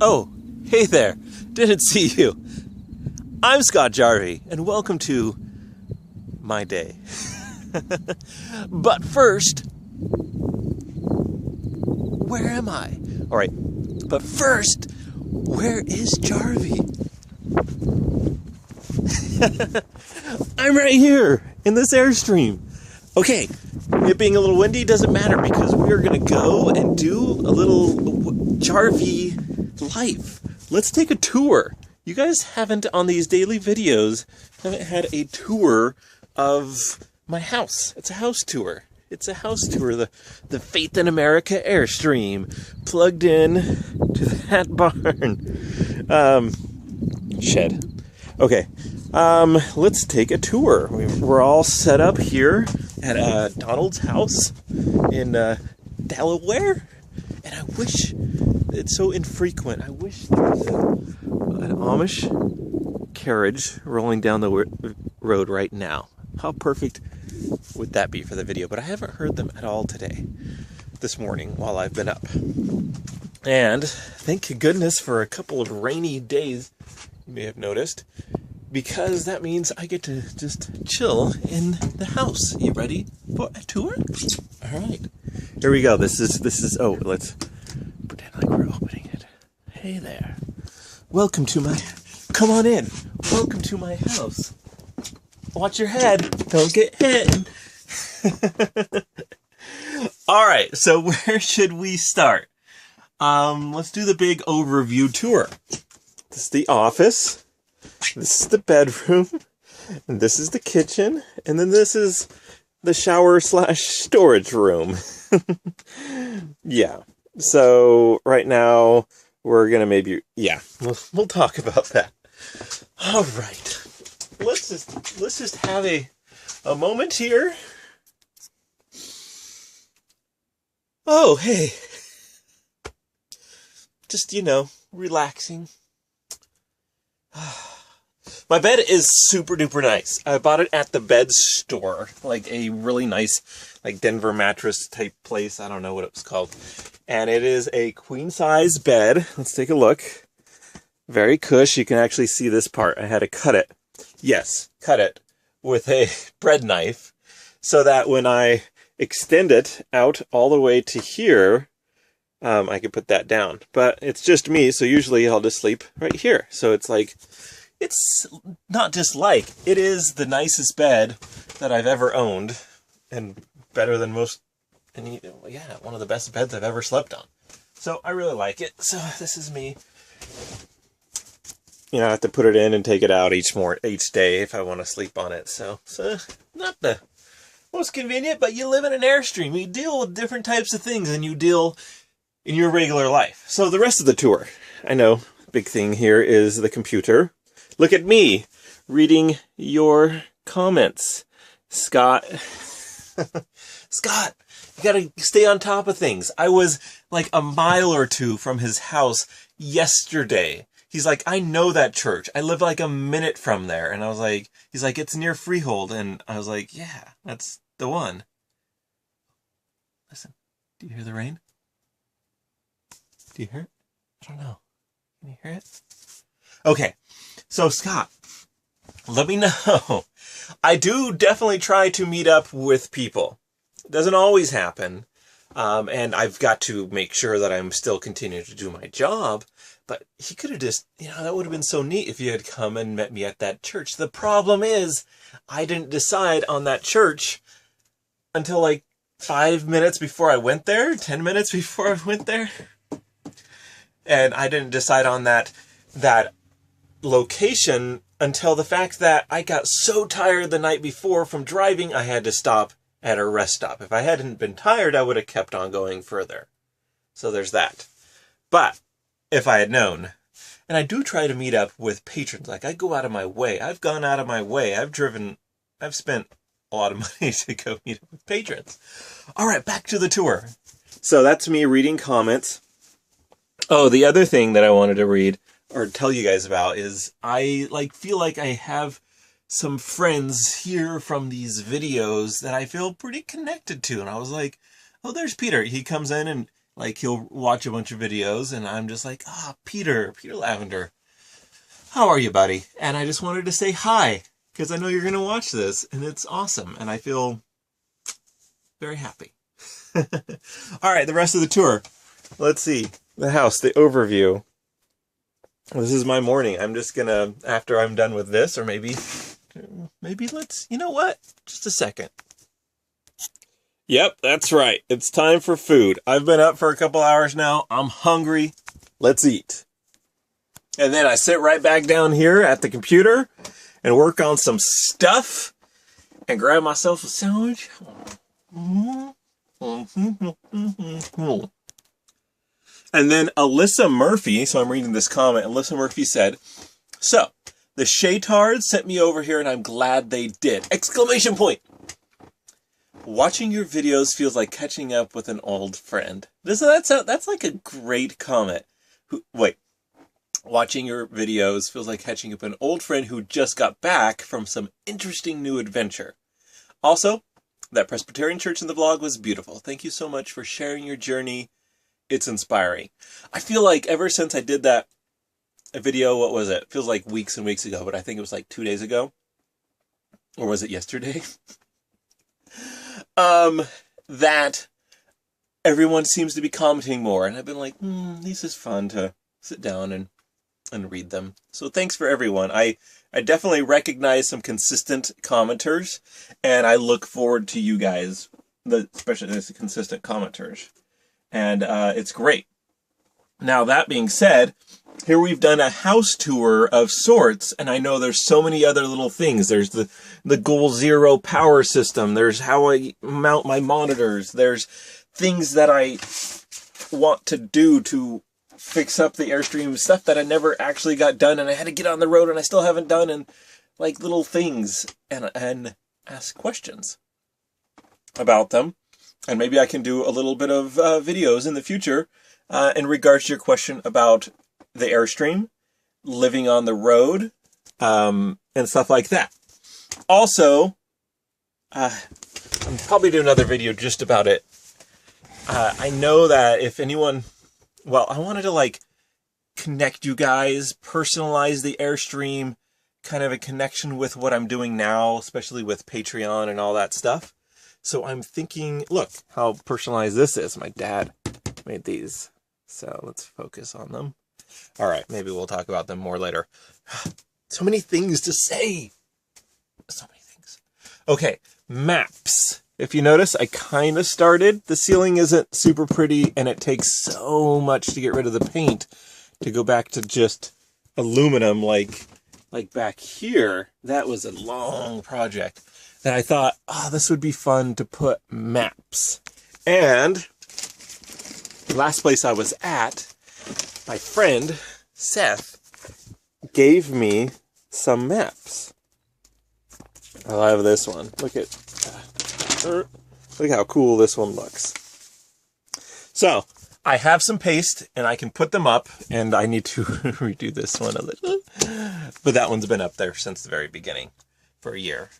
Oh, hey there. Didn't see you. I'm Scott Jarvie, and welcome to my day. But first, where am I? All right, but first, where is Jarvie? I'm right here in this Airstream. Okay, it being a little windy doesn't matter because we are going to go and do a little Jarvie life. Let's take a tour. You guys haven't, on these daily videos, haven't had a tour of my house. It's a house tour. It's a house tour. The Faith in America Airstream plugged in to that barn. Shed. Okay. Let's take a tour. We're all set up here at Donald's house in Delaware. And I wish, it's so infrequent, I wish there was an Amish carriage rolling down the road right now. How perfect would that be for the video? But I haven't heard them at all this morning while I've been up. And thank goodness for a couple of rainy days, you may have noticed, because that means I get to just chill in the house. You ready for a tour? All right. Here we go. This is, oh, let's pretend like we're opening it. Hey there. Welcome to my, come on in. Welcome to my house. Watch your head. Don't get hit. All right. So where should we start? Let's do the big overview tour. This is the office. This is the bedroom. And this is the kitchen. And then this is the shower/storage room. Yeah. So right now we're gonna maybe, yeah, we'll talk about that. All right. Let's just have a moment here. Oh, hey. Just, relaxing. My bed is super duper nice. I bought it at the bed store, like a really nice, like Denver mattress type place. I don't know what it was called. And it is a queen size bed. Let's take a look. Very cush. You can actually see this part. I had to cut it. Yes, cut it with a bread knife so that when I extend it out all the way to here, I can put that down. But it's just me, so usually I'll just sleep right here. So it's like, it's not just like, it is the nicest bed that I've ever owned, and better than most, and yeah, one of the best beds I've ever slept on. So I really like it. So this is me. I have to put it in and take it out each day if I want to sleep on it. So not the most convenient, but you live in an Airstream. You deal with different types of things than you deal in your regular life. So the rest of the tour, I know, big thing here is the computer. Look at me reading your comments. Scott, Scott, you gotta stay on top of things. I was like a mile or two from his house yesterday. He's like, I know that church. I live like a minute from there. And I was like, he's like, it's near Freehold. And I was like, yeah, that's the one. Listen, do you hear the rain? Do you hear it? I don't know. Can you hear it? Okay. So Scott, let me know. I do definitely try to meet up with people. It doesn't always happen. And I've got to make sure that I'm still continuing to do my job. But he could have just, that would have been so neat if you had come and met me at that church. The problem is, I didn't decide on that church until like 5 minutes before I went there, 10 minutes before I went there. And I didn't decide on that location until the fact that I got so tired the night before from driving, I had to stop at a rest stop. If I hadn't been tired, I would have kept on going further. So there's that. But if I had known, and I do try to meet up with patrons, like I go out of my way. I've gone out of my way. I've spent a lot of money to go meet up with patrons. All right, back to the tour. So that's me reading comments. Oh, the other thing that I wanted to read or tell you guys about is I feel like I have some friends here from these videos that I feel pretty connected to. And I was like, oh, there's Peter. He comes in and Like, he'll watch a bunch of videos, and I'm just like, Peter Lavender, how are you, buddy? And I just wanted to say hi, because I know you're going to watch this, and it's awesome, and I feel very happy. All right, the rest of the tour. Let's see. The house, the overview. This is my morning. I'm just going to, after I'm done with this, or maybe let's, you know what? Just a second. Yep, that's right. It's time for food. I've been up for a couple hours now. I'm hungry. Let's eat. And then I sit right back down here at the computer and work on some stuff and grab myself a sandwich. And then Alyssa Murphy, so I'm reading this comment, Alyssa Murphy said, so, the Shaytards sent me over here and I'm glad they did! Exclamation point! Watching your videos feels like catching up with an old friend. That's like a great comment. Watching your videos feels like catching up with an old friend who just got back from some interesting new adventure. Also, that Presbyterian church in the vlog was beautiful. Thank you so much for sharing your journey. It's inspiring. I feel like ever since I did that video, what was it? It feels like weeks and weeks ago, but I think it was like 2 days ago. Or was it yesterday? That everyone seems to be commenting more, and I've been like, this is fun to sit down and read them. So thanks for everyone. I definitely recognize some consistent commenters, and I look forward to you guys, especially the consistent commenters. And it's great. Now, that being said, here we've done a house tour of sorts, and I know there's so many other little things. There's the Goal Zero power system. There's how I mount my monitors. There's things that I want to do to fix up the Airstream, stuff that I never actually got done, and I had to get on the road and I still haven't done, and like little things, and ask questions about them. And maybe I can do a little bit of videos in the future in regards to your question about the Airstream, living on the road, and stuff like that. Also, I'll probably do another video just about it. I know that if anyone, I wanted to like connect you guys, personalize the Airstream, kind of a connection with what I'm doing now, especially with Patreon and all that stuff. So I'm thinking, look how personalized this is. My dad made these. So let's focus on them. All right, maybe we'll talk about them more later. So many things to say. So many things. Okay, maps. If you notice, I kind of started. The ceiling isn't super pretty, and it takes so much to get rid of the paint to go back to just aluminum like back here. That was a long project. And I thought, this would be fun to put maps. And the last place I was at, my friend, Seth, gave me some maps. I love this one. Look how cool this one looks. So, I have some paste, and I can put them up, and I need to redo this one a little. But that one's been up there since the very beginning for a year.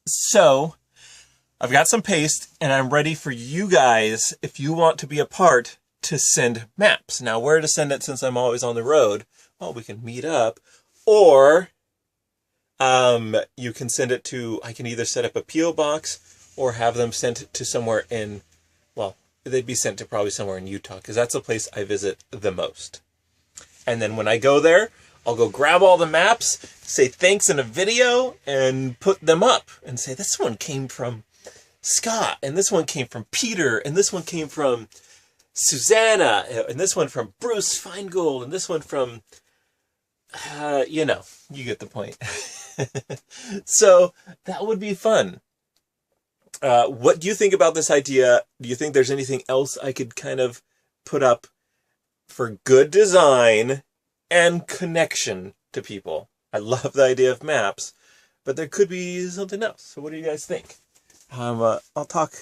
So, I've got some paste, and I'm ready for you guys, if you want to be a part, to send maps. Now, where to send it since I'm always on the road? Well, we can meet up, or you can send it to, I can either set up a P.O. box or have them sent to somewhere in, they'd be sent to probably somewhere in Utah, because that's the place I visit the most. And then when I go there, I'll go grab all the maps, say thanks in a video, and put them up and say, this one came from Scott, and this one came from Peter, and this one came from Susanna, and this one from Bruce Feingold, and this one from, you get the point. So that would be fun. What do you think about this idea? Do you think there's anything else I could kind of put up for good design and connection to people? I love the idea of maps, but there could be something else. So what do you guys think? I'll talk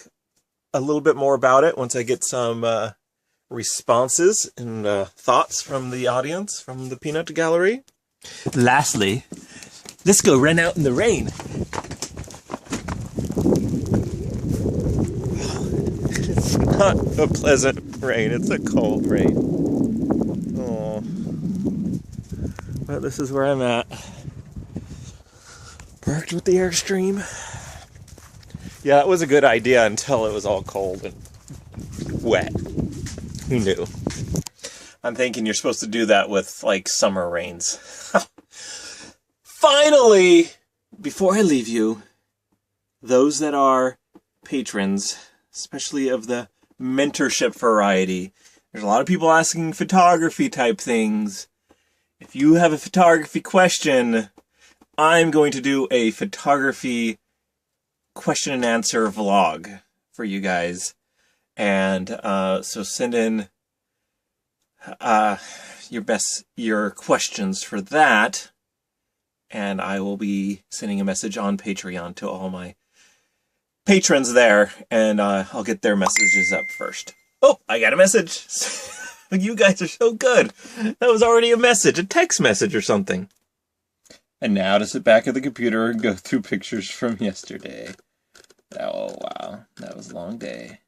a little bit more about it once I get some responses and thoughts from the audience, from the Peanut Gallery. Lastly, let's go run out in the rain. It's not a pleasant rain. It's a cold rain. Oh. But this is where I'm at. Parked with the Airstream. Yeah, that was a good idea until it was all cold and wet. Who knew? I'm thinking you're supposed to do that with, like, summer rains. Finally, before I leave you, those that are patrons, especially of the mentorship variety, there's a lot of people asking photography type things. If you have a photography question, I'm going to do a photography question and answer vlog for you guys. And so send in your questions for that. And I will be sending a message on Patreon to all my patrons there. And I'll get their messages up first. Oh, I got a message. You guys are so good. That was already a message, a text message or something. And now to sit back at the computer and go through pictures from yesterday. Oh, wow. That was a long day.